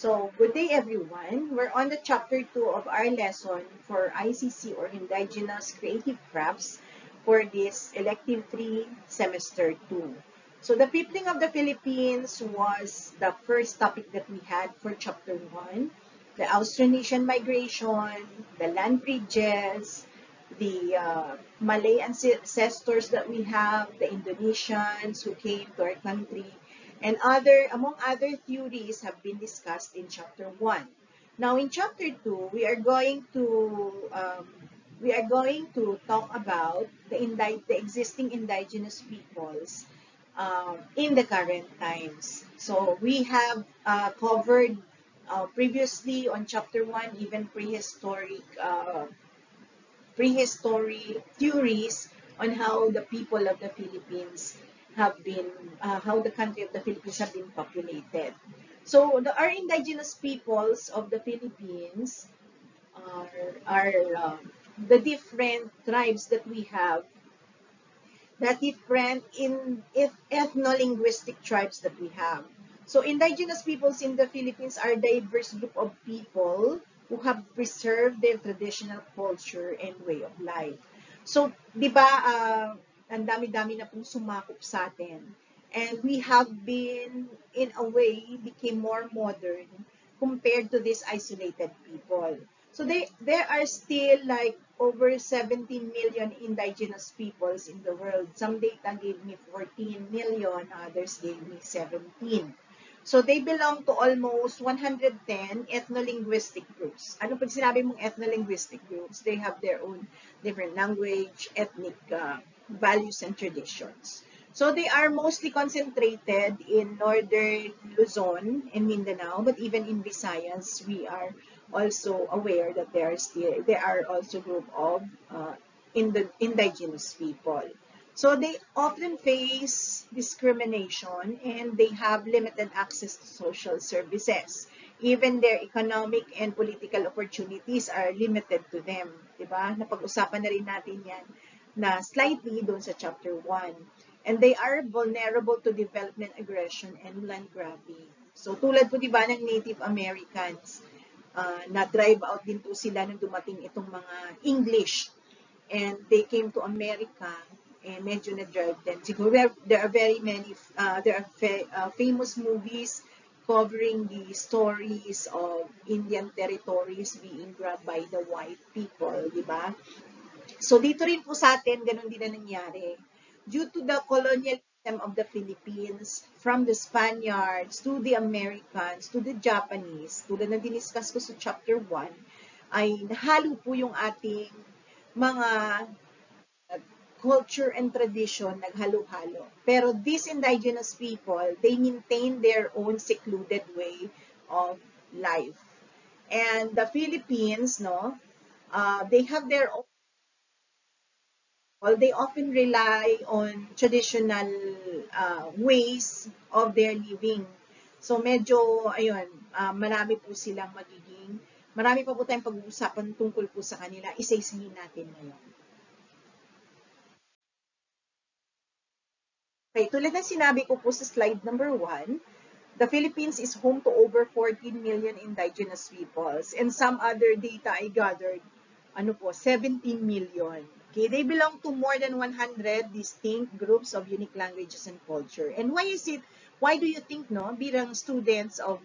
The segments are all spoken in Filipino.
So, good day everyone. We're on the chapter 2 of our lesson for ICC or Indigenous Creative Crafts for this elective 3 semester 2. So, the peopling of the Philippines was the first topic that we had for chapter 1. The Austronesian migration, the land bridges, the Malay ancestors that we have, the Indonesians who came to our country, and among other theories have been discussed in chapter 1. Now in chapter 2, we are going to talk about the existing indigenous peoples in the current times. So we have covered previously on chapter 1 even prehistoric theories on how the people of the Philippines have been, how the country of the Philippines have been populated. So our indigenous peoples of the Philippines are the different tribes that we have, the different ethno-linguistic tribes that we have. So indigenous peoples in the Philippines are a diverse group of people who have preserved their traditional culture and way of life. So, di ba, ang dami-dami na pong sumakop sa atin. And we have been, in a way, became more modern compared to these isolated people. So there are still like over 17 million indigenous peoples in the world. Some data gave me 14 million, others gave me 17. So they belong to almost 110 ethno-linguistic groups. Ano pag sinabi mong ethno-linguistic groups? They have their own different language, ethnic values, and traditions. So they are mostly concentrated in northern Luzon and Mindanao, but even in Visayas, we are also aware that there are also group of indigenous people. So they often face discrimination and they have limited access to social services. Even their economic and political opportunities are limited to them. Diba? Napag-usapan na rin natin yan na slightly doon sa chapter 1. And they are vulnerable to development aggression and land grabbing. So tulad po diba ng Native Americans, na-drive out din po sila nung dumating itong mga English. And they came to America and medyo na-drive them. Siguro there are very many, there are famous movies covering the stories of Indian territories being grabbed by the white people, di ba? So dito rin po sa atin, ganun din na nangyari. Due to the colonialism of the Philippines, from the Spaniards to the Americans to the Japanese, tulad na diniscuss ko sa chapter 1, ay nahalo po yung ating mga culture and tradition naghalo-halo. Pero these indigenous people, they maintain their own secluded way of life. And the Philippines, no, they have their own, they often rely on traditional ways of their living. So medyo, ayun, marami pa po tayong pag-uusapan tungkol po sa kanila. Isa-isahin natin ngayon. Okay, tulad ng sinabi ko po sa slide number 1, the Philippines is home to over 14 million indigenous peoples and some other data I gathered, 17 million. Okay, they belong to more than 100 distinct groups of unique languages and culture. And why do you think, no, bilang students of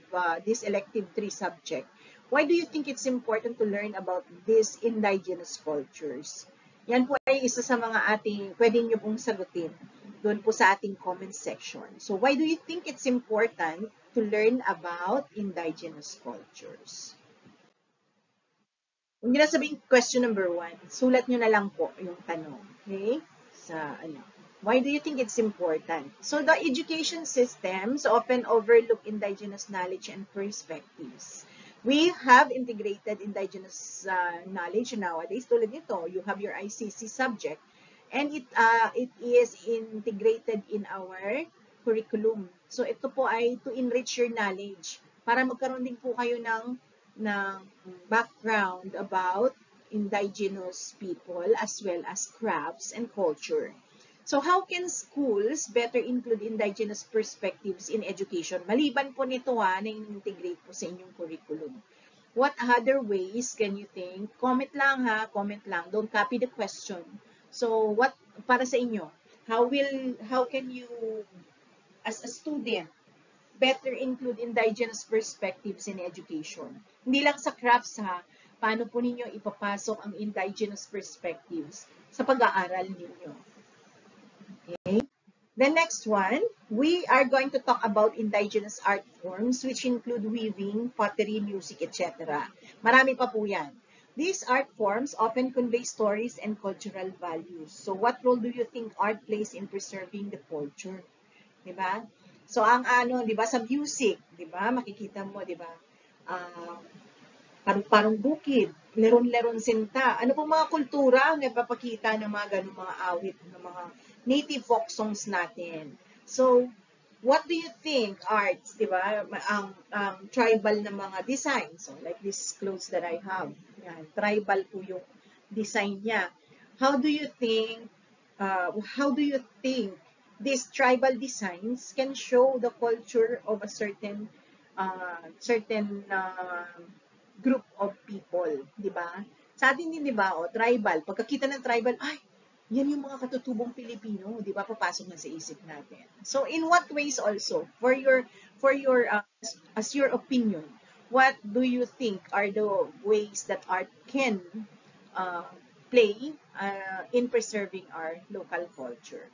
this elective 3 subject, why do you think it's important to learn about these indigenous cultures? Yan po ay isa sa mga pwede nyo pong sagutin doon po sa ating comment section. So, why do you think it's important to learn about indigenous cultures? Kung nyo na sabihin question number 1, sulat nyo na lang po yung tanong. Okay? Why do you think it's important? So, the education systems often overlook indigenous knowledge and perspectives. We have integrated indigenous knowledge nowadays. Tulad nito, you have your ICC subject. And it is integrated in our curriculum. So ito po ay to enrich your knowledge para magkaroon din po kayo ng background about indigenous people as well as crafts and culture. So how can schools better include indigenous perspectives in education? Maliban po nito na-integrate po sa inyong curriculum. What other ways can you think? Comment lang ha, comment lang. Don't copy the question. So what para sa inyo? How can you as a student better include indigenous perspectives in education? Hindi lang sa crafts ha, paano po ninyo ipapasok ang indigenous perspectives sa pag-aaral ninyo? Okay? The next one, we are going to talk about indigenous art forms which include weaving, pottery, music, etc. Marami pa po yan. These art forms often convey stories and cultural values. So what role do you think art plays in preserving the culture? Diba? So ang diba, sa music, diba, makikita mo, diba, parang bukid, leron-leron sinta. Ano pong mga kultura ang nagpapakita ng mga ganung mga awit, ng mga native folk songs natin. So, what do you think arts, di ba, ang tribal na mga design? So, like this clothes that I have, yan, tribal po yung design niya. How do you think these tribal designs can show the culture of a certain group of people, di ba? Sa atin din, di ba, tribal. Pagkakita ng tribal, ay, yan yung mga katutubong Pilipino, di ba, papasok na sa isip natin. So, in what ways also, for your as your opinion, what do you think are the ways that art can play in preserving our local culture?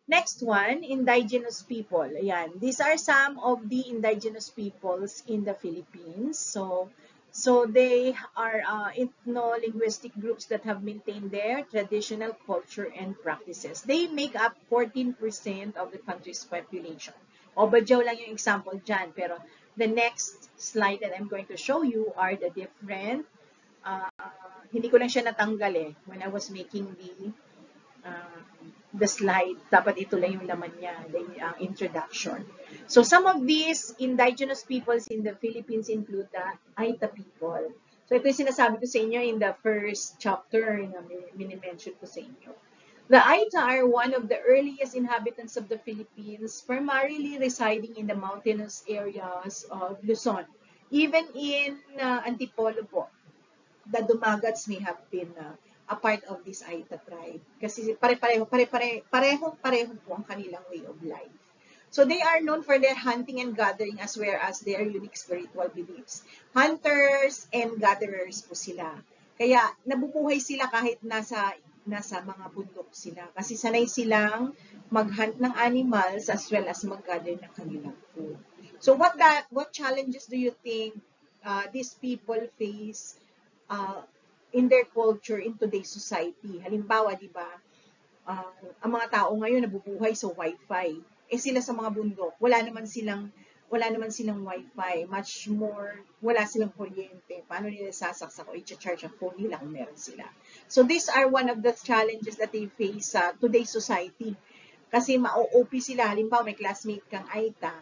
Next one, indigenous people. Ayan, these are some of the indigenous peoples in the Philippines. So they are ethno-linguistic groups that have maintained their traditional culture and practices. They make up 14% of the country's population. O, Badyaw lang yung example dyan. Pero the next slide that I'm going to show you are the different, hindi ko lang siya natanggal when I was making the slide. Dapat ito lang yung laman niya, the introduction. So some of these indigenous peoples in the Philippines include the Aita people. So ito yung sinasabi ko sa inyo in the first chapter na minimension ko sa inyo. The Aita are one of the earliest inhabitants of the Philippines, primarily residing in the mountainous areas of Luzon. Even in Antipolo po, the Dumagats may have been a part of this Aita tribe. Kasi pareho po ang kanilang way of life. So they are known for their hunting and gathering as well as their unique spiritual beliefs. Hunters and gatherers po sila. Kaya nabubuhay sila kahit nasa mga bundok sila. Kasi sanay silang mag-hunt ng animals as well as mag-gather ng kanilang food. So what challenges do you think these people face in their culture in today's society? Halimbawa, di ba, ang mga tao ngayon nabubuhay sa wifi. Sila sa mga bundok, wala naman silang wifi, much more, wala silang kuryente. Paano nila sasaksak o i-charge ang phone nila kung meron sila? So these are one of the challenges that they face sa today's society. Kasi ma-OP sila, halimbawa may classmate kang Aita,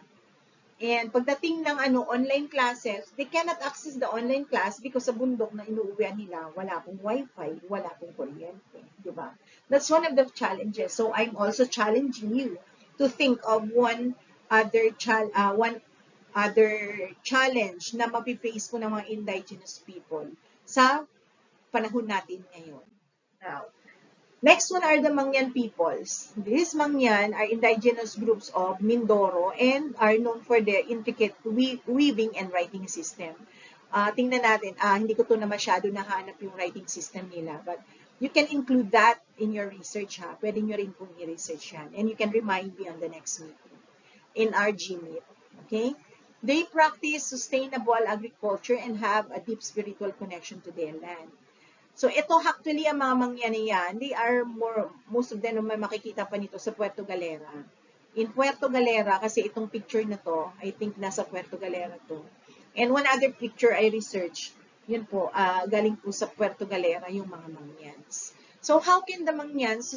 and pagdating ng online classes, they cannot access the online class because sa bundok na inuuwian nila, wala pong wifi, wala pong kuryente, di ba? That's one of the challenges. So I'm also challenging you to think of one other challenge na mapiface po ng mga indigenous people sa panahon natin ngayon. Now, next one are the Mangyan peoples. These Mangyan are indigenous groups of Mindoro and are known for their intricate weaving and writing system. Tingnan natin, hindi ko to na masyado nahanap yung writing system nila, but you can include that in your research ha. Pwede nyo rin pong i-research yan. And you can remind me on the next meeting in our GMeet. Okay? They practice sustainable agriculture and have a deep spiritual connection to their land. So, ito actually ang mga Mangyan yan, they are most of them may makikita pa nito sa Puerto Galera. In Puerto Galera, kasi itong picture na to, I think nasa Puerto Galera to. And one other picture I researched, yun po, galing po sa Puerto Galera yung mga Mangyans. So, how can the Mangyans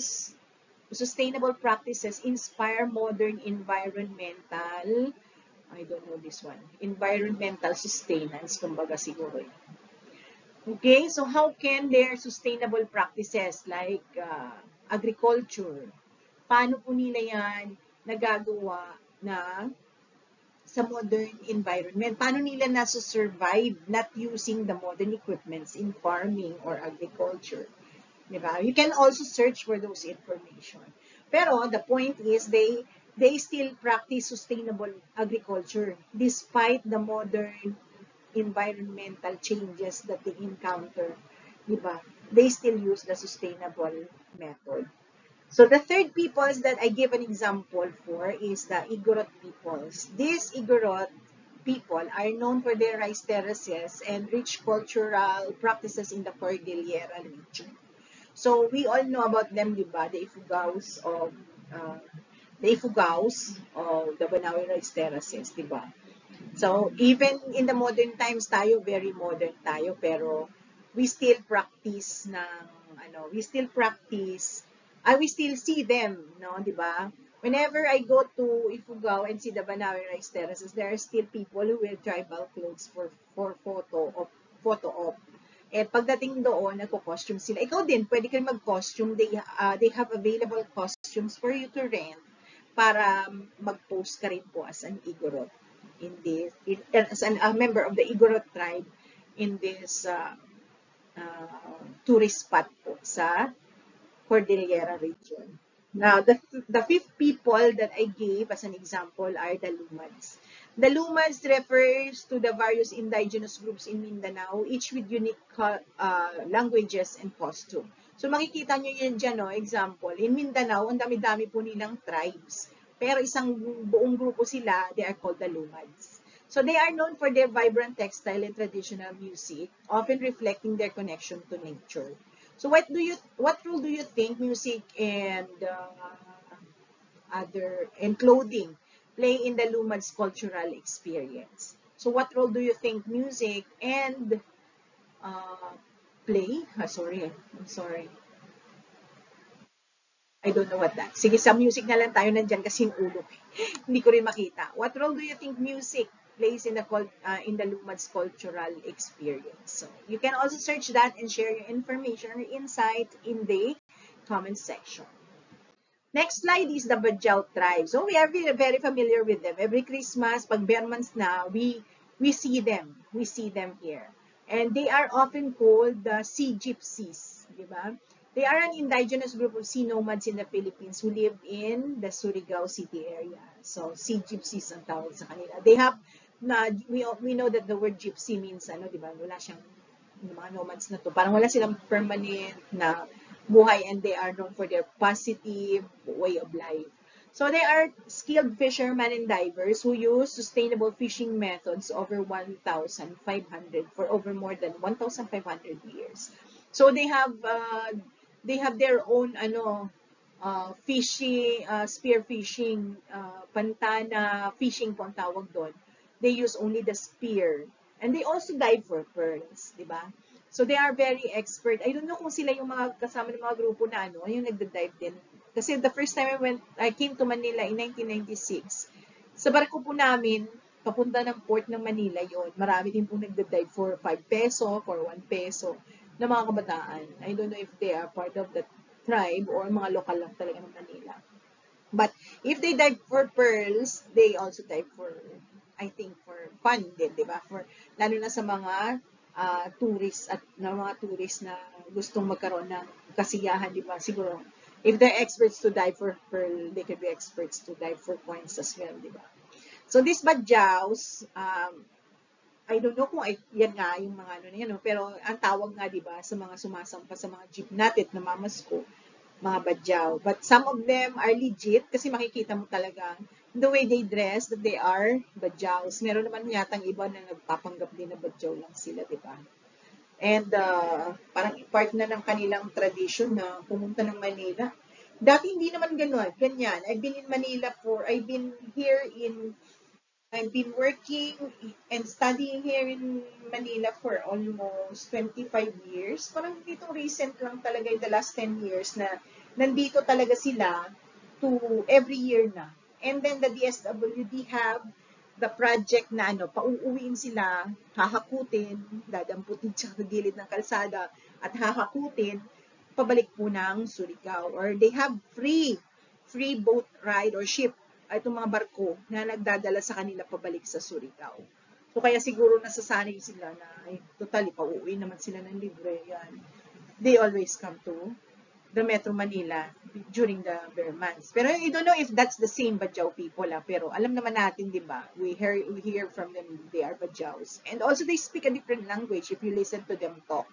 sustainable practices inspire modern environmental, I don't know this one, environmental sustenance, kumbaga siguro yun. Okay, so how can their sustainable practices like agriculture, paano po nila yan nagagawa na sa modern environment? Paano nila nasa-survive not using the modern equipments in farming or agriculture? Diba? You can also search for those information. Pero the point is they still practice sustainable agriculture despite the modern environmental changes that they encounter. Diba? They still use the sustainable method. So the third peoples that I give an example for is the Igorot peoples. These Igorot people are known for their rice terraces and rich cultural practices in the Cordillera region. So we all know about them, di ba? Uh, the Ifugaos of the Banawi rice terraces, di ba? So even in the modern times tayo, very modern tayo, pero we still practice we still see them, no, di ba? Whenever I go to Ifugao and see the Banawi rice terraces, there are still people who wear tribal clothes for photo op. Eh, pagdating doon, nagko-costume sila. Ikaw din, pwede kayo mag-costume. They have available costumes for you to rent para mag-post ka rin po as an Igorot as a member of the Igorot tribe in this tourist spot po sa Cordillera region. Now, the fifth people that I gave as an example are the Lumads. The Lumads refers to the various indigenous groups in Mindanao, each with unique languages and costume. So makikita nyo yun dyan, no? Example, in Mindanao, ang dami-dami po nilang tribes. Pero isang buong grupo sila, they are called the Lumads. So they are known for their vibrant textile and traditional music, often reflecting their connection to nature. So what role do you think music and clothing play in the Lumads cultural experience? So what role do you think music and play? I'm sorry. I don't know what that. Sige, sa music na lang tayo nandyan kasi yung ulo. Hindi ko rin makita. What role do you think music plays in the Lumads cultural experience? So you can also search that and share your information or insight in the comment section. Next slide is the Bajau tribe. So we are very familiar with them. Every Christmas, pag Bermans na, we see them. We see them here. And they are often called the Sea Gypsies. Diba? They are an indigenous group of sea nomads in the Philippines who live in the Surigao City area. So, Sea Gypsies ang tawag sa kanila. They have, we know that the word gypsy means, diba, wala siyang, yung mga nomads na to, parang wala silang permanent na buhay and they are known for their positive way of life. So they are skilled fishermen and divers who use sustainable fishing methods over 1,500 for over more than 1,500 years. So they have their own fishing, spear fishing, pantana fishing po ang tawag doon. They use only the spear. And they also dive for pearls, di ba? So they are very expert. I don't know kung sila yung mga kasama ng mga grupo na yung nagda-dive din. Kasi the first time I came to Manila in 1996, sa barko po namin, papunta ng port ng Manila yon. Marami din po nagda-dive for 5 peso, for 1 peso na mga kabataan. I don't know if they are part of the tribe or mga lokal lang talaga ng Manila. But if they dive for pearls, they also dive for, I think, for fun din, di ba? Lalo na sa mga tourists na gustong magkaroon ng kasiyahan, di ba? Siguro, if they're experts to dive for pearl, they could be experts to dive for coins as well, di ba? So, these Badjaus, I don't know kung yan nga yung mga na yan, pero ang tawag nga, di ba, sa mga sumasampa sa mga jeep natin na mamasko, mga Badjao. But some of them are legit kasi makikita mo talaga the way they dress that they are Badjaos. Meron naman yatang iba na nagpapanggap din na Badjao lang sila, di ba? And parang part na ng kanilang tradition na pumunta ng Manila. Dati hindi naman ganyan. I've been working and studying here in Manila for almost 25 years. Parang dito recent lang talaga in the last 10 years na nandito talaga sila to every year na. And then the DSWD have the project na pauuwiin sila, hahakutin, dadamputin sa gilid ng kalsada at hahakutin pabalik po ng Surigao. Or they have free free boat ride or ship, itong mga barko na nagdadala sa kanila pabalik sa Surigao. So kaya siguro nasasanay sila na ay, totally pauwi naman sila ng libre. Yan. They always come to the Metro Manila during the bare months. Pero I don't know if that's the same Bajau people. Pero alam naman natin, di ba? We hear from them, they are Bajaus. And also they speak a different language if you listen to them talk.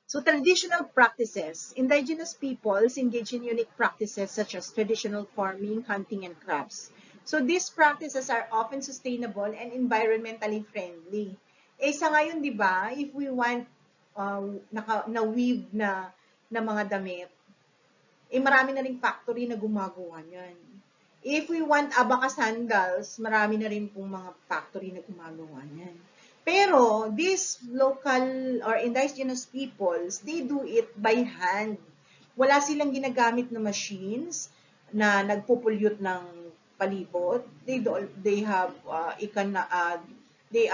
So traditional practices. Indigenous peoples engage in unique practices such as traditional farming, hunting, and crafts. So these practices are often sustainable and environmentally friendly. Eh sa ngayon, di ba, if we want na-weave na mga damit, eh marami na rin factory na gumagawa niyan. If we want abaka sandals, marami na rin pong mga factory na gumagawa niyan. Pero these local or indigenous peoples, they do it by hand. Wala silang ginagamit na machines na nagpo-pollute ng palibot. They have they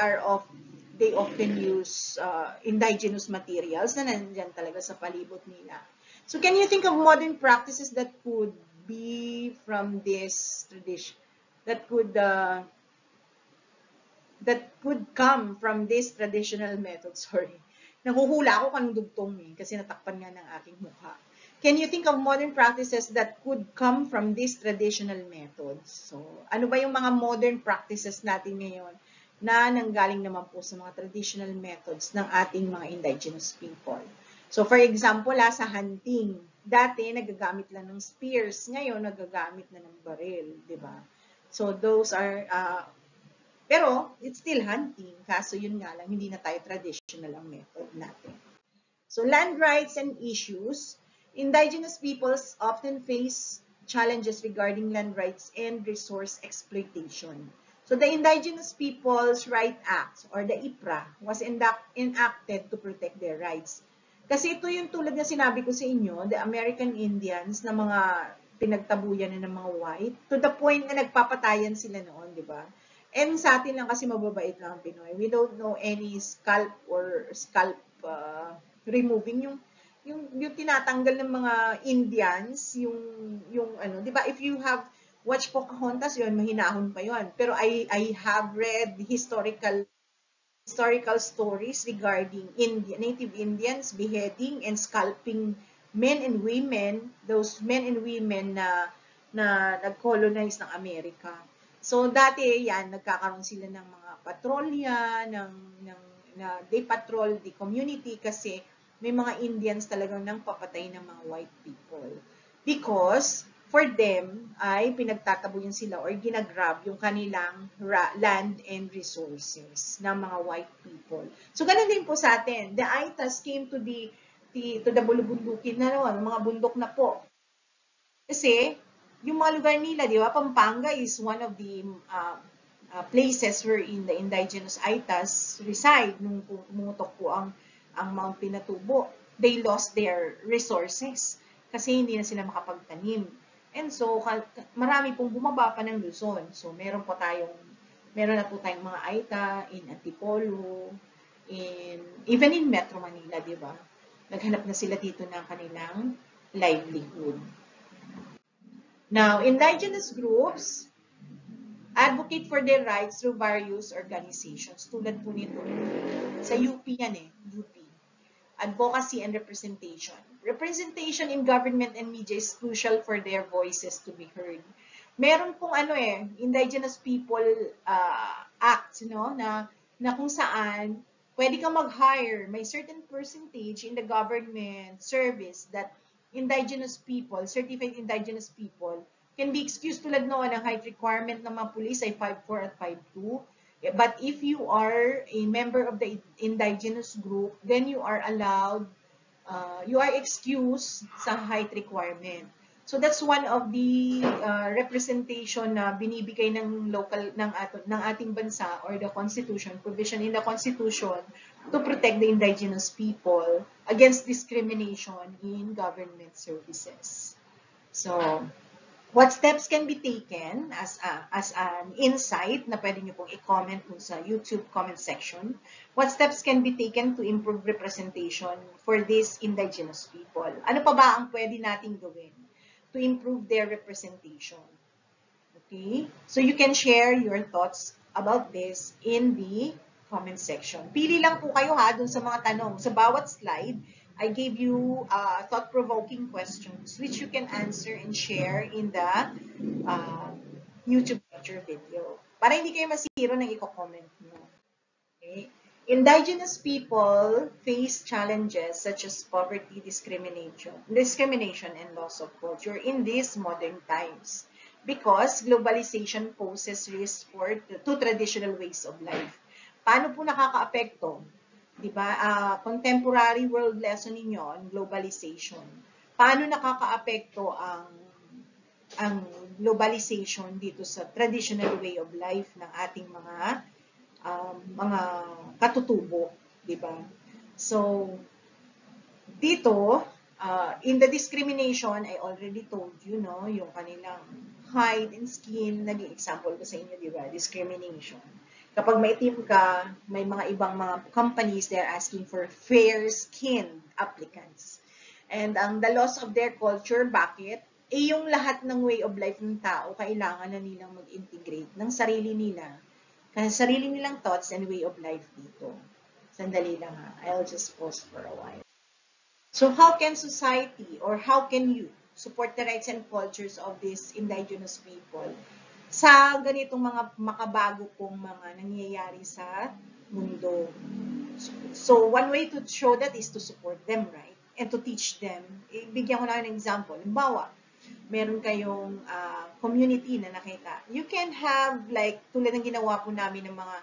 often use indigenous materials na nandiyan talaga sa palibot nila. So can you think of modern practices that could be from this tradition, that could come from this traditional method? Sorry. Nahuhula ako kanong dugtong kasi natakpan nga ng aking mukha. Can you think of modern practices that could come from these traditional methods? So, ano ba yung mga modern practices natin ngayon na nanggaling naman po sa mga traditional methods ng ating mga indigenous people? So, for example, sa hunting, dati nagagamit lang ng spears, ngayon nagagamit na ng baril, di ba? So, those are, pero it's still hunting, kaso yun nga lang, hindi na tayo traditional ang method natin. So, land rights and issues. Indigenous peoples often face challenges regarding land rights and resource exploitation. So, the Indigenous Peoples' Right Act, or the IPRA, was enacted to protect their rights. Kasi ito yung tulad na sinabi ko sa inyo, the American Indians na mga pinagtabuyan na ng mga white, to the point na nagpapatayan sila noon, di ba? And sa atin lang kasi mababait lang ang Pinoy. We don't know any scalp removing yung tinatanggal ng mga Indians, yung ano, 'di ba? If you have watched Pocahontas, yun mahinahon pa yun. Pero I have read historical stories regarding Native Indians beheading and scalping men and women, those men and women na nag-colonize ng Amerika. So dati yan, nagkakaroon sila ng mga patrolya, na they patrol the community kasi may mga Indians talagang nang papatay ng mga white people. Because for them ay pinagtatabuyan sila or ginagrab yung kanilang land and resources ng mga white people. So ganun din po sa atin. The Aitas came to the bulubundukin na mga bundok na po. Kasi yung mga lugar nila, di ba? Pampanga is one of the places wherein the indigenous Aitas reside nung pumutok po ang Mount Pinatubo. They lost their resources kasi hindi na sila makapagtanim. And so, marami pong bumaba pa ng Luzon. So, meron na po tayong mga Aita in Antipolo, even in Metro Manila, di ba? Naghanap na sila dito ng kanilang livelihood. Now, indigenous groups advocate for their rights through various organizations. Tulad po nito. Sa UP yan UP. Advocacy and representation. Representation in government and media is crucial for their voices to be heard. Meron pong Indigenous People Act, na kung saan pwede kang mag-hire, may certain percentage in the government service that indigenous people, certified indigenous people, can be excused tulad noon ang height requirement ng mga police ay 5'4" at 5'2". But if you are a member of the indigenous group, then you are allowed, you are excused sa height requirement. So that's one of the representation na binibigay ng ating bansa or the constitution, provision in the constitution to protect the indigenous people against discrimination in government services. So, what steps can be taken as an insight na pwede nyo pong i-comment kung sa YouTube comment section? What steps can be taken to improve representation for these indigenous people? Ano pa ba ang pwede nating gawin? to improve their representation. Okay? So you can share your thoughts about this in the comment section. Pili lang po kayo ha dun sa mga tanong. Sa bawat slide, I gave you thought-provoking questions which you can answer and share in the YouTube lecture video. Para hindi kayo masiro ng i-comment nyo. Okay? Indigenous people face challenges such as poverty, discrimination, and loss of culture in these modern times because globalization poses risks to traditional ways of life. Paano po nakakaapekto? Diba? Contemporary world lesson ninyo on globalization. Paano nakakaapekto ang globalization dito sa traditional way of life ng ating mga katutubo, di ba? So, dito, in the discrimination, I already told you, no, yung kanilang height and skin, naging example ko sa inyo, di ba? Discrimination. Kapag maitim ka, may mga ibang mga companies, they're asking for fair-skinned applicants. And the loss of their culture, bakit? Yung lahat ng way of life ng tao, kailangan na nilang mag-integrate ng sarili nila. Kasi sarili nilang thoughts and way of life dito. Sandali lang ha. I'll just pause for a while. So how can society or how can you support the rights and cultures of these indigenous people sa ganitong mga makabago pong mga nangyayari sa mundo? So one way to show that is to support them, right? And to teach them. Bigyan ko na ng example. Halimbawa, meron kayong community na nakita. You can have, like, tulad ng ginawa po namin ng mga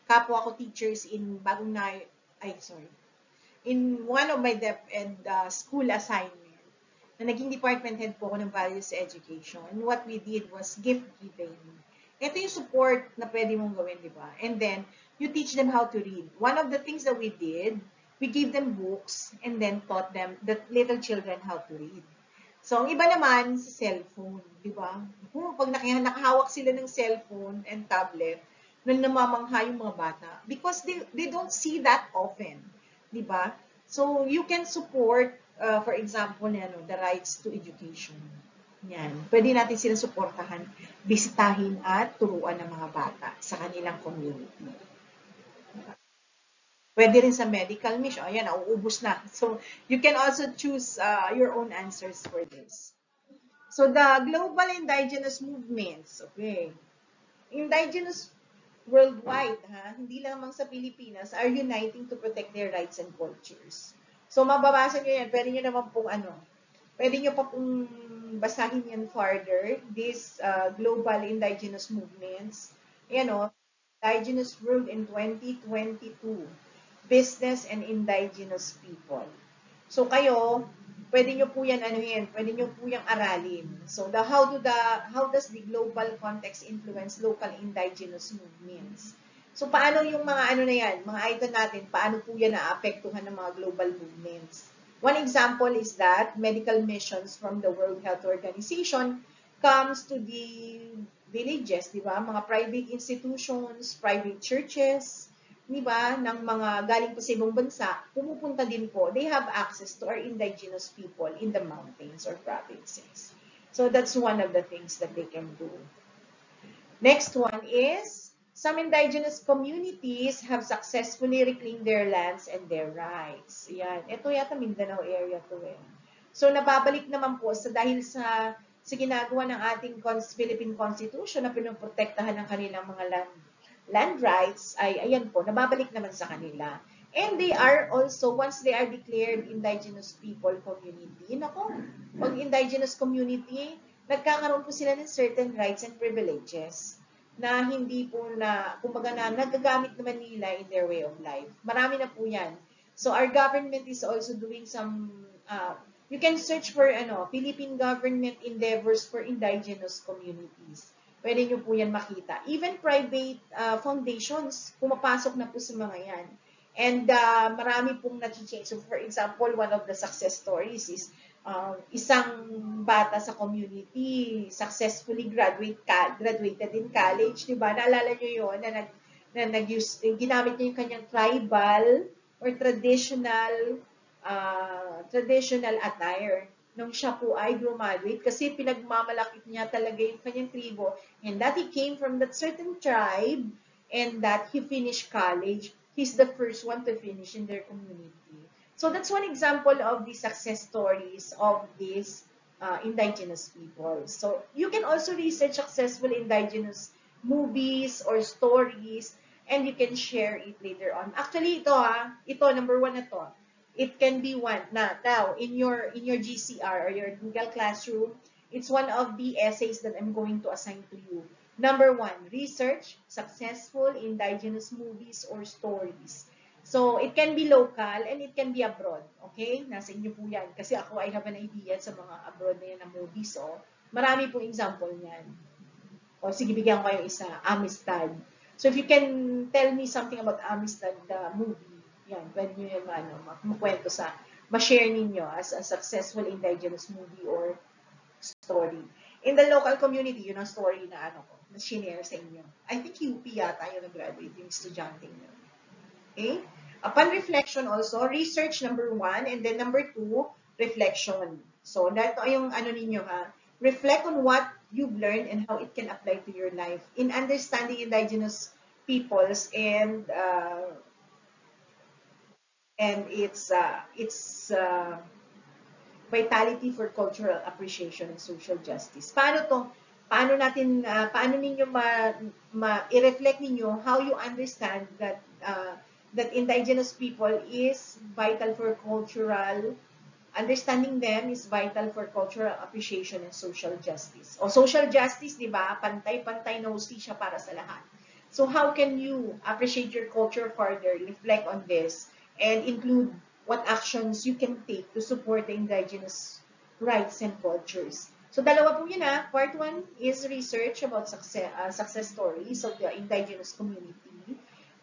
kapwa ko teachers in in one of my DepEd school assignment, na naging department head po ako ng values education. What we did was gift giving. Ito yung support na pwede mong gawin, di ba? And then, you teach them how to read. One of the things that we did, we gave them books and then taught them, the little children, how to read. So, ang iba naman sa cellphone, di ba? Pag nakahawak sila ng cellphone and tablet, namamangha yung mga bata because they don't see that often, di ba? So, you can support, for example, the rights to education. Yan. Pwede natin silang suportahan, bisitahin at turuan ng mga bata sa kanilang community. Pwede rin sa medical mission. Ayan, nauubos na. So, you can also choose your own answers for this. So, the global indigenous movements, okay. Indigenous worldwide, hindi lamang sa Pilipinas, are uniting to protect their rights and cultures. So, mababasa nyo yan. Pwede nyo naman pong pwede nyo pa pong basahin yan further. These global indigenous movements. Ayan Indigenous World in 2022. Business and indigenous people. So kayo, pwede nyo po yan pwede nyo po yung aralin. So how does the global context influence local indigenous movements? So paano yung mga mga item natin, paano po yan naapektuhan ng mga global movements? One example is that medical missions from the World Health Organization comes to the villages, di ba? Mga private institutions, private churches, di ba, ng mga galing pa sa ibang bansa, pumupunta din po. They have access to our indigenous people in the mountains or provinces. So that's one of the things that they can do. Next one is, some indigenous communities have successfully reclaimed their lands and their rights. Yan. Ito yata Mindanao area to So nababalik naman po dahil sa ginagawa ng ating Philippine Constitution na pinoprotektahan ng kanilang mga land rights, ayan po, nababalik naman sa kanila. And they are also, once they are declared indigenous people community, pag indigenous community, nagkakaroon po sila ng certain rights and privileges na hindi po kumbaga nagagamit naman nila in their way of life. Marami na po yan. So our government is also doing some, you can search for Philippine government endeavors for indigenous communities. Pwede nyo po yan makita. Even private foundations, pumapasok na po sa mga yan. And marami pong na-change. So for example, one of the success stories is isang bata sa community successfully graduated in college. Diba? Naalala nyo yun na ginamit niya yung kanyang tribal or traditional attire. nung siya po ay graduate kasi pinagmamalakit niya talaga yung kanyang tribo and that he came from that certain tribe and that he finished college. He's the first one to finish in their community. So that's one example of the success stories of these indigenous people. So you can also research successful indigenous movies or stories and you can share it later on. Actually, ito number one na to. It can be one na now in your GCR or your Google Classroom. It's one of the essays that I'm going to assign to you. Number one, research successful indigenous movies or stories. So, it can be local and it can be abroad. Okay? Nasa inyo po yan. Kasi ako, I have an idea sa mga abroad na yan na movies. So, marami pong example niyan. O, sige, bigyan ko kayo isa. Amistad. So, if you can tell me something about Amistad, the movie, yan, pwede nyo yan makwento ma-share ninyo as a successful indigenous movie or story. In the local community, yun ang story na na shinare sa inyo. I think UP yata yung nag-graduate, yung estudyante nyo. Okay? Upon reflection also, research number one, and then number two, reflection. So, dito yung ninyo reflect on what you've learned and how it can apply to your life in understanding indigenous peoples and its vitality for cultural appreciation and social justice. Paano ninyo i-reflect ninyo how you understand that that indigenous people is vital for cultural understanding them is vital for cultural appreciation and social justice. O social justice, di ba? Pantay-pantay na hustisya para sa lahat. So how can you appreciate your culture further, reflect on this, and include what actions you can take to support the indigenous rights and cultures. So dalawa po yun Part 1 is research about success stories of the indigenous community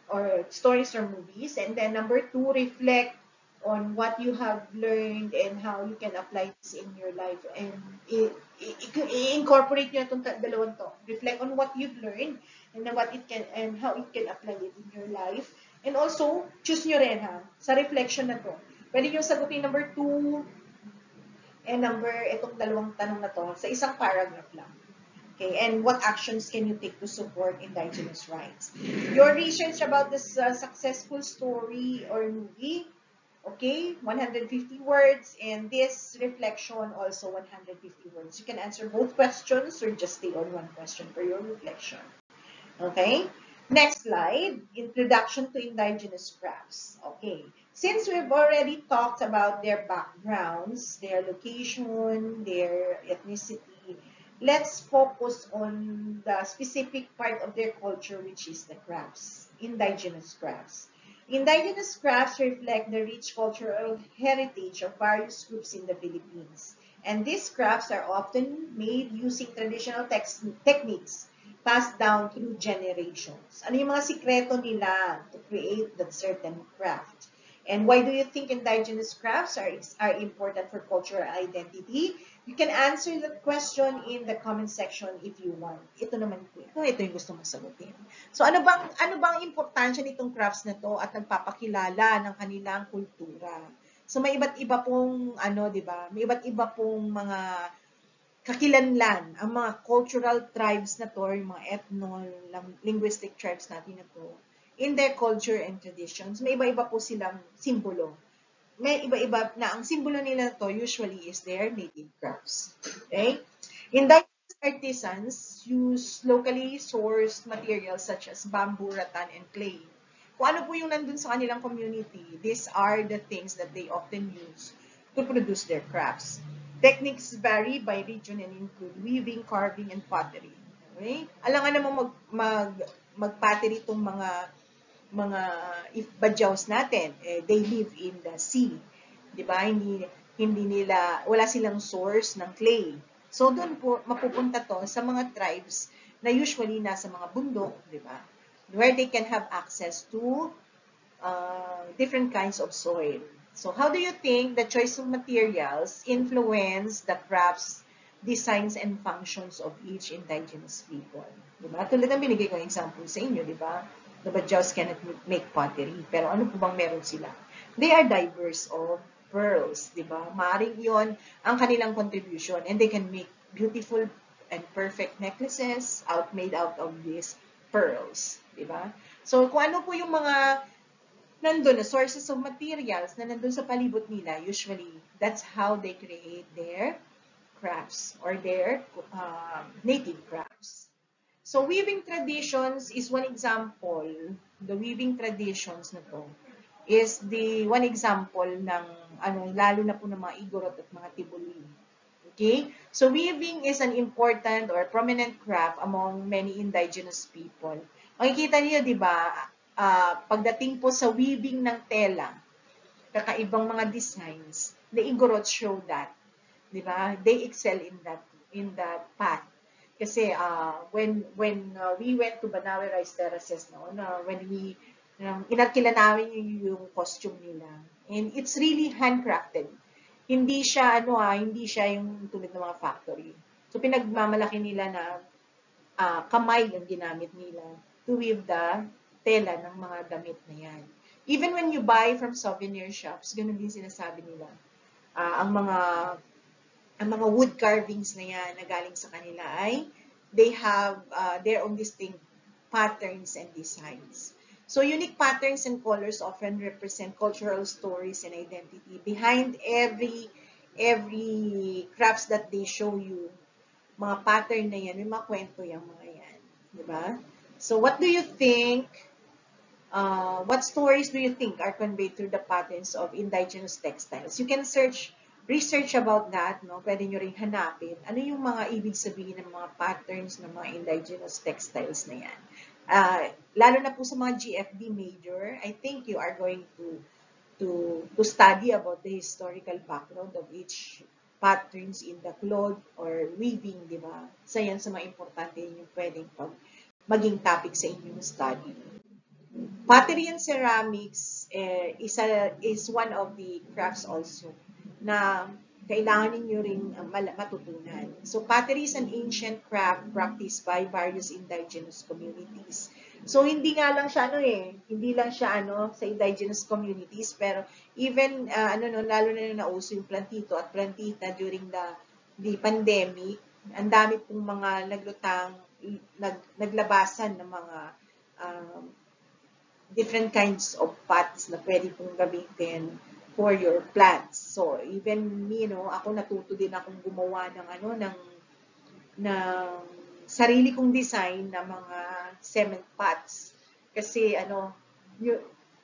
or stories or movies. And then number 2, reflect on what you have learned and how you can apply this in your life. And i-incorporate nyo itong dalawang to. Reflect on what you've learned and how it can apply it in your life. And also, choose nyo rin sa reflection na to. Pwede nyo sagutin number 2 and itong dalawang tanong na to sa isang paragraph lang. Okay, and what actions can you take to support indigenous rights? Your research about this successful story or movie, okay, 150 words, and this reflection also 150 words. You can answer both questions or just stay on one question for your reflection. Okay, next slide, introduction to indigenous crafts. Okay, since we've already talked about their backgrounds, their location, their ethnicity, let's focus on the specific part of their culture, which is the crafts, indigenous crafts. Indigenous crafts reflect the rich cultural heritage of various groups in the Philippines. And these crafts are often made using traditional techniques passed down through generations. Ano yung mga sikreto nila to create that certain craft? And why do you think indigenous crafts are important for cultural identity? You can answer that question in the comment section if you want. Ito naman po. Ito yung gusto mong sagutin. So ano bang importansya nitong crafts na to at nagpapakilala ng kanilang kultura? So may iba't iba pong di ba? May iba't iba pong mga kakilanlan ang mga cultural tribes na to, yung mga ethno-linguistic tribes natin na to, in their culture and traditions. May iba-iba po silang simbolo. May iba-iba na ang simbolo nila to usually is their native crafts. Okay? Indigenous artisans use locally sourced materials such as bamboo, rattan, and clay. Kung ano po yung nandun sa kanilang community, these are the things that they often use to produce their crafts. Techniques vary by region and include weaving, carving, and pottery. Okay? Alangan naman mag-pottery itong mga badyaws natin. They live in the sea. Diba? Hindi nila, wala silang source ng clay. So, doon po, mapupunta to sa mga tribes na usually nasa mga bundok, diba? Where they can have access to different kinds of soil. So, how do you think the choice of materials influence the crafts, designs, and functions of each indigenous people? Diba? Tulad ng binigay ko example sa inyo, diba? The Badjaus cannot make pottery. Pero ano po bang meron sila? They are diverse of pearls, di ba? Maaring yon ang kanilang contribution, and they can make beautiful and perfect necklaces made out of these pearls, di ba? So, kung ano po yung mga nandun na sources of materials na nandun sa palibot nila, usually, that's how they create their crafts or their native crafts. So, weaving traditions is one example. The weaving traditions na to is the one example ng, lalo na po ng mga Igorot at mga Tibuli. Okay? So, weaving is an important or prominent craft among many indigenous people. Makikita niyo, di ba, pagdating po sa weaving ng tela, kakaibang mga designs, the Igorot show that. Di ba? They excel in that path. Kasi when we went to Banawe Rice Terraces noon, when we inarkila namin yung costume nila. And it's really handcrafted. Hindi siya hindi siya yung tulad ng mga factory. So pinagmamalaki nila na kamay yung ginamit nila to weave the tela ng mga damit na yan. Even when you buy from souvenir shops, ganun din sinasabi nila. Ang mga wood carvings na yan na galing sa kanila ay they have their own distinct patterns and designs. So unique patterns and colors often represent cultural stories and identity. Behind every crafts that they show you, mga pattern na yan, may mga kwento yung mga yan. Diba? So what do you think, what stories do you think are conveyed through the patterns of indigenous textiles? You can research about that, no? Pwede nyo rin hanapin. Ano yung mga ibig sabihin ng mga patterns ng mga indigenous textiles na yan? Lalo na po sa mga GFD major, I think you are going to study about the historical background of each patterns in the cloth or weaving, di ba? Sa yan sa mga importante yung pwedeng maging topic sa inyong study. Pottery and ceramics is one of the crafts also na kailangan ninyo rin matutunan. So, pottery is an ancient craft practiced by various indigenous communities. So, hindi nga lang siya, hindi lang siya, sa indigenous communities, pero even, lalo na nauso yung plantito at plantita during the pandemic, ang dami pong mga naglabasan ng mga different kinds of pots na pwede pong gamitin for your plants. So, even me, ako natuto din akong gumawa ng sarili kong design na mga cement pots. Kasi,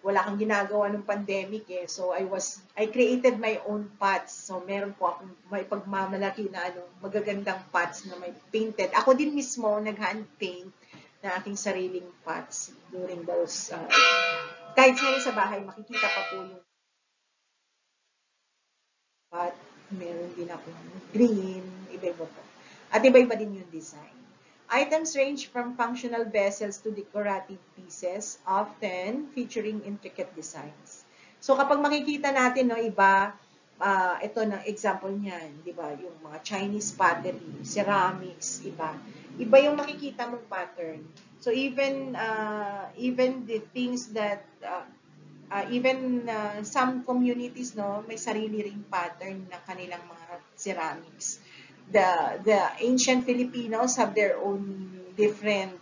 wala kang ginagawa ng pandemic So, I created my own pots. So, meron po akong may pagmamalaki na magagandang pots na may painted. Ako din mismo nag-hand paint na aking sariling pots during those, kahit ngayon sa bahay, makikita pa po yung pot, meron din akong green, iba-iba po. At iba-iba din yung design. Items range from functional vessels to decorative pieces, often featuring intricate designs. So kapag makikita natin, iba, ito na example niyan, di ba? Yung mga Chinese pottery, ceramics, iba. Iba yung makikita mong pattern. So even the things that some communities may sarili ring pattern ng kanilang mga ceramics. The ancient Filipinos have their own different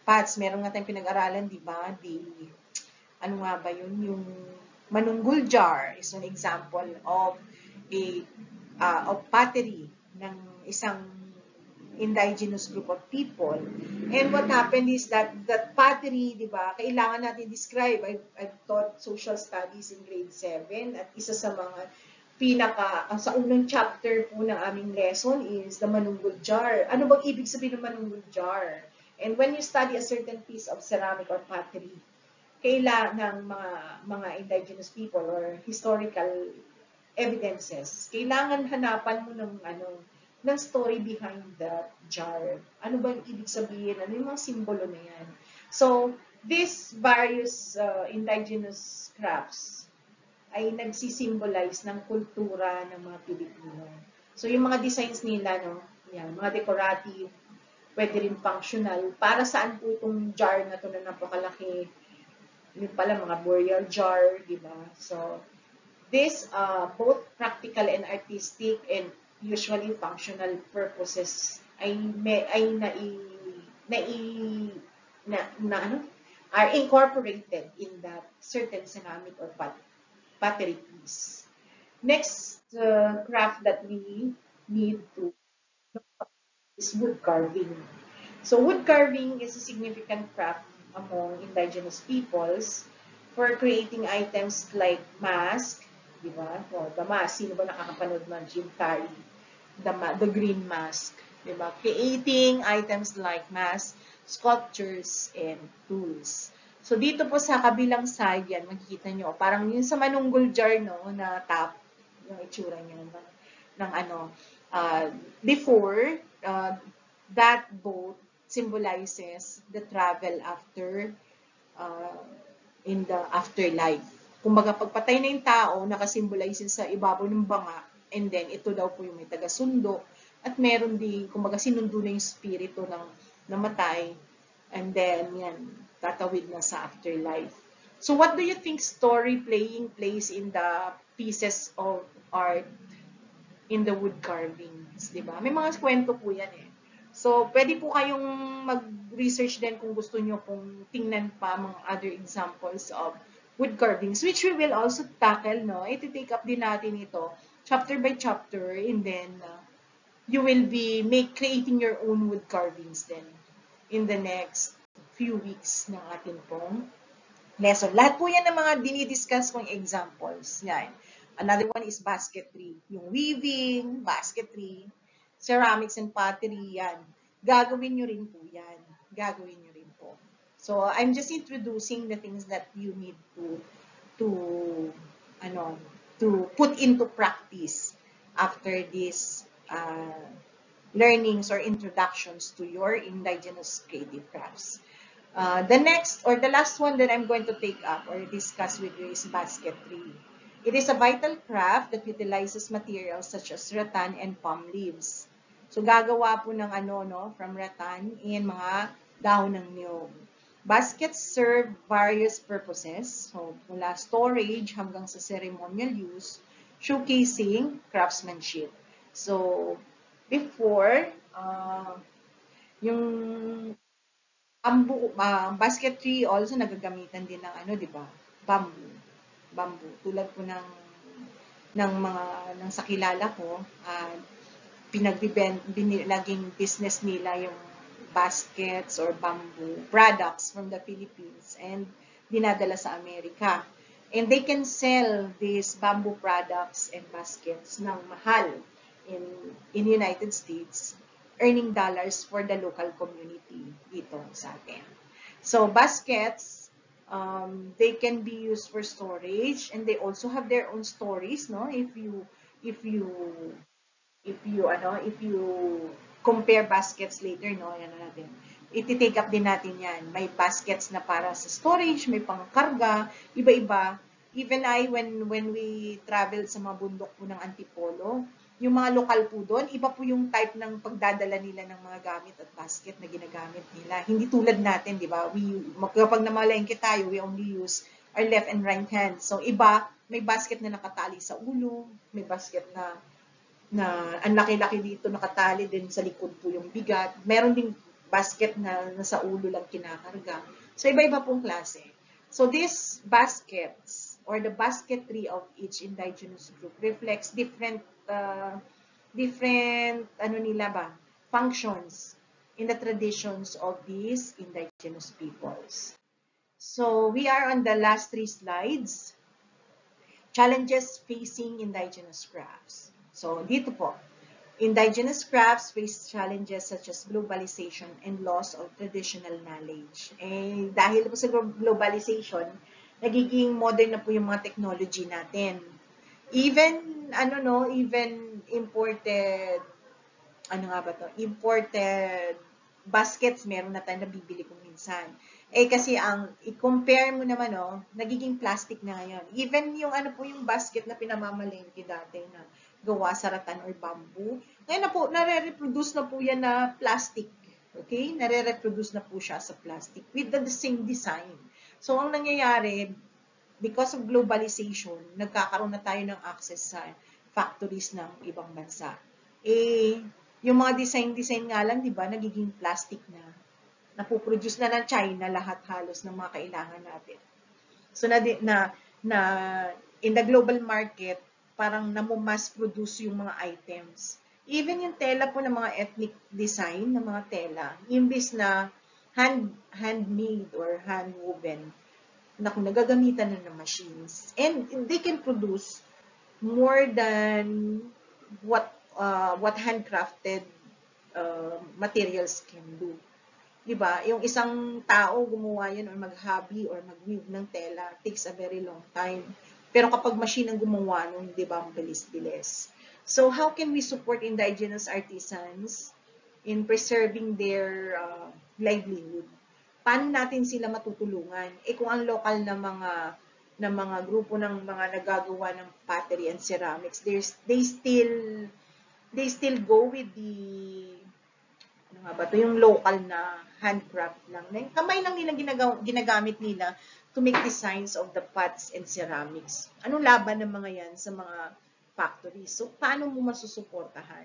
pots. Meron nga tayong pinag-aralan, di ba? Ano nga ba yun? Yung manunggul jar is an example of of pottery ng isang indigenous group of people. And what happened is that pottery, di ba, kailangan natin describe. I've taught social studies in grade 7 at isa sa mga sa unang chapter po ng aming lesson is the manunggul jar. Ano bang ibig sabihin ng manunggul jar? And when you study a certain piece of ceramic or pottery, kailangan ng mga indigenous people or historical evidences, kailangan hanapan mo ng story behind that jar. Ano ba yung ibig sabihin? Ano yung mga simbolo na yan? So, these various indigenous crafts ay nagsisimbolize ng kultura ng mga Pilipino. So, yung mga designs nila, yan, mga decorative, pwede rin functional. Para saan po itong jar na ito na napakalaki? Yung pala, mga burial jar, di ba? So, This both practical and artistic and usually functional purposes ay nai na ano are incorporated in that certain ceramic or pottery piece. Next craft that we need to is wood carving. So wood carving is a significant craft among indigenous peoples for creating items like mask, di ba? O, the mask, sino ba nakakapanood ng Jim Carrey? The green mask, di ba? Creating items like mask, sculptures, and tools. So dito po sa kabilang side yan, makikita nyo, parang yun sa manunggol jar, no, na top, yung itsura niya ng ano, before, that boat symbolizes the travel after uh, in the afterlife. Kumbaga, pagpatay na yung tao, nakasimbolize sa ibabaw ng banga, and then ito daw po yung may taga-sundo, at meron din, kumbaga, sinundo na yung spirito ng namatay, and then, yan, tatawid na sa afterlife. So, what do you think story playing place in the pieces of art in the wood carvings, di ba? May mga kwento po yan eh. So, pwede po kayong mag-research din kung gusto nyo pong tingnan pa mga other examples of wood carvings, which we will also tackle, no? Iti-take up din natin ito, chapter by chapter, and then you will be creating your own wood carvings then in the next few weeks ng ating pong lesson. Lahat po yan ng mga dinidiscuss kong examples. Yan. Another one is basketry. Yung weaving, basketry, ceramics and pottery, yan. Gagawin nyo rin po yan. Gagawin nyo rin po. So, I'm just introducing the things that you need to put into practice after these learnings or introductions to your indigenous creative crafts. The next or the last one that I'm going to take up or discuss with you is basketry. It is a vital craft that utilizes materials such as rattan and palm leaves. So gagawa po ng from rattan and mga dahon ng niyog. Baskets serve various purposes. So mula storage hanggang sa ceremonial use, showcasing craftsmanship. So before, yung basketry also nagagamitan din ng di ba? Bamboo. Tulad po ng sa kilala ko, naging business nila yung baskets or bamboo products from the Philippines and dinadala sa Amerika. And they can sell these bamboo products and baskets ng mahal in United States, earning dollars for the local community dito sa atin. So baskets, they can be used for storage, and they also have their own stories, no? If you compare baskets later, no, yan natin. Iti-take up din natin yan. May baskets na para sa storage, may pangkarga, iba-iba. Even when we travel sa mga bundok po ng Antipolo, yung mga lokal po doon, iba po yung type ng pagdadala nila ng mga gamit at basket na ginagamit nila. Hindi tulad natin, di ba? Kapag namalengke tayo, we only use our left and right hand. So, iba, may basket na nakatali sa ulo, may basket na ang laki-laki dito nakatali din sa likod po yung bigat. Meron ding basket na nasa ulo lang kinakarga. So, iba-iba pong klase. So, these baskets or the basketry of each indigenous group reflects different functions in the traditions of these indigenous peoples. So, we are on the last 3 slides. Challenges facing indigenous crafts. So, dito po, indigenous crafts face challenges such as globalization and loss of traditional knowledge. Eh, dahil po sa globalization, nagiging modern na po yung mga technology natin. Even imported, imported baskets, meron na tayo nabibili kung minsan. Eh, kasi i-compare mo naman, nagiging plastic na ngayon. Even yung yung basket na pinamamalengke dati na gawa sa rattan or bamboo, ngayon na po, nare-reproduce na po yan na plastic. Okay? Nare-reproduce na po siya sa plastic with the same design. So, ang nangyayari, because of globalization, nagkakaroon na tayo ng access sa factories ng ibang bansa. Eh, yung mga design nga lang, di ba, nagiging plastic na. Napuproduce na ng China lahat halos ng mga kailangan natin. So, na in the global market, parang mass produce yung mga items. Even yung tela po ng mga ethnic design ng mga tela, imbis na handmade or hand-woven, na kung nagagamitan na ng machines. And they can produce more than what handcrafted materials can do. Diba? Yung isang tao gumawa yan or mag-hobby or mag-weave ng tela takes a very long time. Pero kapag machine ang gumawa nun, diba, ang bilis-bilis. So, how can we support indigenous artisans in preserving their livelihood? Paano natin sila matutulungan? Eh kung ang local na mga grupo ng mga nagagawa ng pottery and ceramics, they still go with the ano nga ba to, yung local na handcraft lang. Kamay lang nila ginagamit nila to make designs of the pots and ceramics. Anong laban ng mga yan sa mga factories? So, paano mo masusuportahan?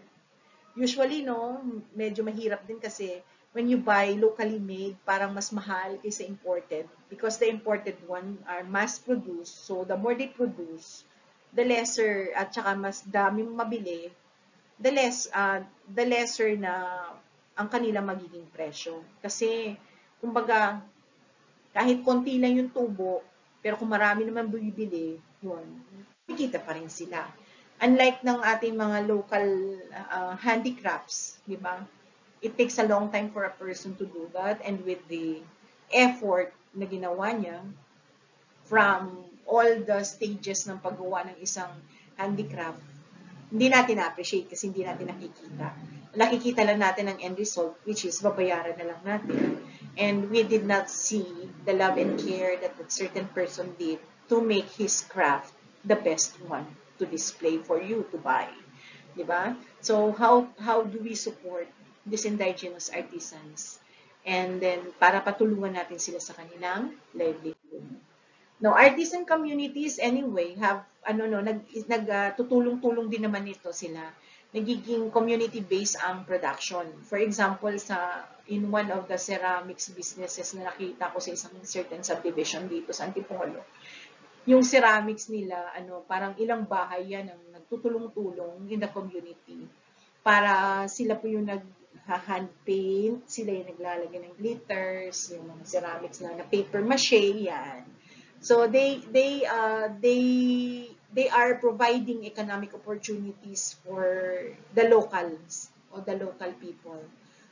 Usually, no, medyo mahirap din kasi when you buy locally made, parang mas mahal kaysa imported because the imported one are mass-produced. So, the more they produce, the lesser, at saka mas dami mabili, the lesser na ang kanila magiging presyo. Kasi, kumbaga, kahit konti lang yung tubo, pero kung marami naman bibili, yun, makikita pa rin sila. Unlike ng ating mga local handicrafts, di ba? It takes a long time for a person to do that, and with the effort na ginawa niya, from all the stages ng paggawa ng isang handicraft, hindi natin na-appreciate kasi hindi natin nakikita. Nakikita lang natin ang end result, which is babayaran na lang natin. And we did not see the love and care that that certain person did to make his craft the best one to display for you to buy. Diba? So, how do we support these indigenous artisans? And then, para patulungan natin sila sa kanilang livelihood. Now, artisan communities anyway have tutulong-tulong din naman ito sila. Nagiging community-based ang production. For example, in one of the ceramics businesses na nakita ko sa isang certain subdivision dito sa Antipolo, yung ceramics nila, parang ilang bahay yan ang nagtutulong-tulong in the community. Para sila po yung nag-hand paint, sila yung naglalagay ng glitters, yung mga ceramics na paper mache, yan. So they are providing economic opportunities for the locals or the local people.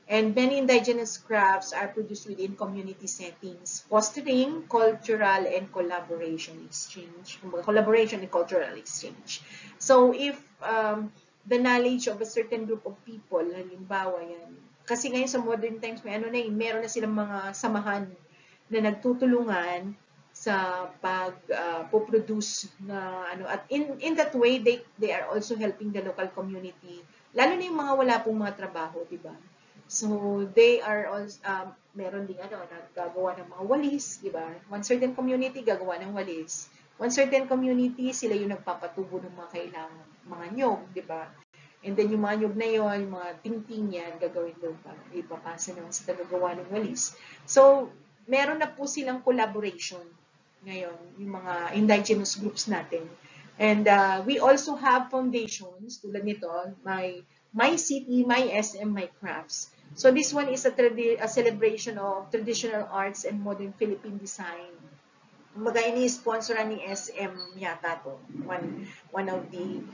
And many indigenous crafts are produced within community settings, fostering cultural and collaboration exchange. Collaboration and cultural exchange. So if the knowledge of a certain group of people, halimbawa yan, kasi ngayon sa modern times meron na silang mga samahan na nagtutulungan sa pag-produce na at in that way they are also helping the local community, lalo na yung mga wala pong mga trabaho, di ba? So they are also meron ding naggagawa ng mga walis, di ba? One certain community gagawa ng walis, one certain community sila yung nagpapatubo ng mga kailangan, mga nyog, di ba? And then yung mga nyog na yon, yung mga tingting yan, gagawin doon para ipapasa naman sa tagagawa ng walis. So meron na po silang collaboration ngayon, yung mga indigenous groups natin. And we also have foundations, tulad nito, My City, My SM, My Crafts. So this one is a celebration of traditional arts and modern Philippine design. Kumbaga, ini-sponsoran ni SM yata to. One of the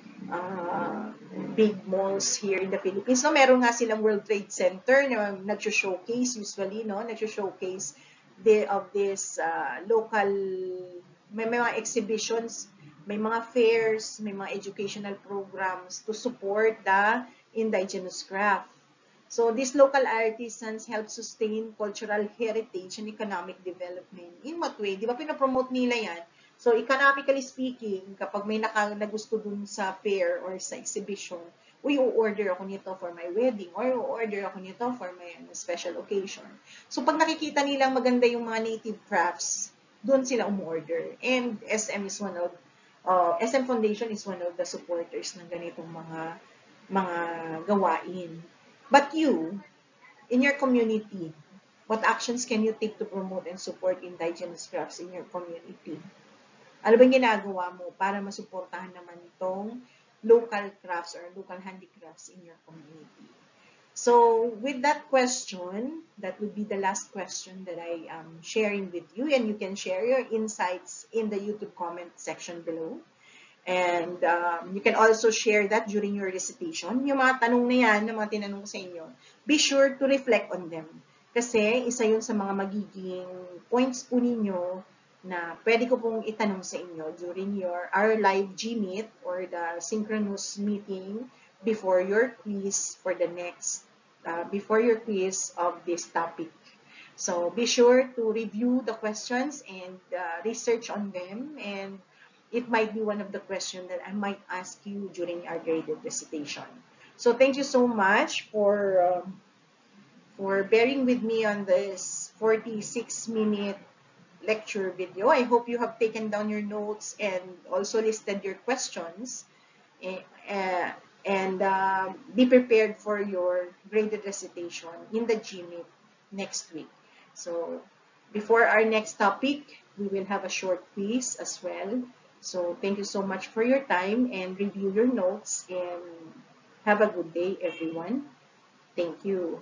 big malls here in the Philippines. No, meron nga silang World Trade Center na nag-showcase usually, no? Nag-showcase of this local, may mga exhibitions, may mga fairs, may mga educational programs to support the indigenous craft. So these local artisans help sustain cultural heritage and economic development. In what way? Di ba pinapromote nila yan? So economically speaking, kapag may nagusto dun sa fair or sa exhibition, order ako nito for my wedding or order ako nito for my special occasion. So pag nakikita nilang maganda yung mga native crafts, doon sila umorder. And SM is one of, SM Foundation is one of the supporters ng ganitong mga gawain. But you, in your community, what actions can you take to promote and support indigenous crafts in your community? Ano bang ginagawa mo para masuportahan naman itong local crafts or local handicrafts in your community? So with that question, that would be the last question that I am sharing with you, and you can share your insights in the YouTube comment section below. And you can also share that during your recitation. Yung mga tanong na yan, na mga tinanong sa inyo, be sure to reflect on them. Kasi isa yun sa mga magiging points po ninyo na pwede ko pong itanong sa inyo during our live G-Meet or the synchronous meeting before your quiz for the next, before your quiz of this topic. So be sure to review the questions and research on them, and it might be one of the questions that I might ask you during our graded recitation. So thank you so much for bearing with me on this 46-minute lecture video. I hope you have taken down your notes and also listed your questions. And be prepared for your graded recitation in the GMAT next week. So before our next topic, we will have a short quiz as well. So thank you so much for your time, and review your notes, and have a good day, everyone. Thank you.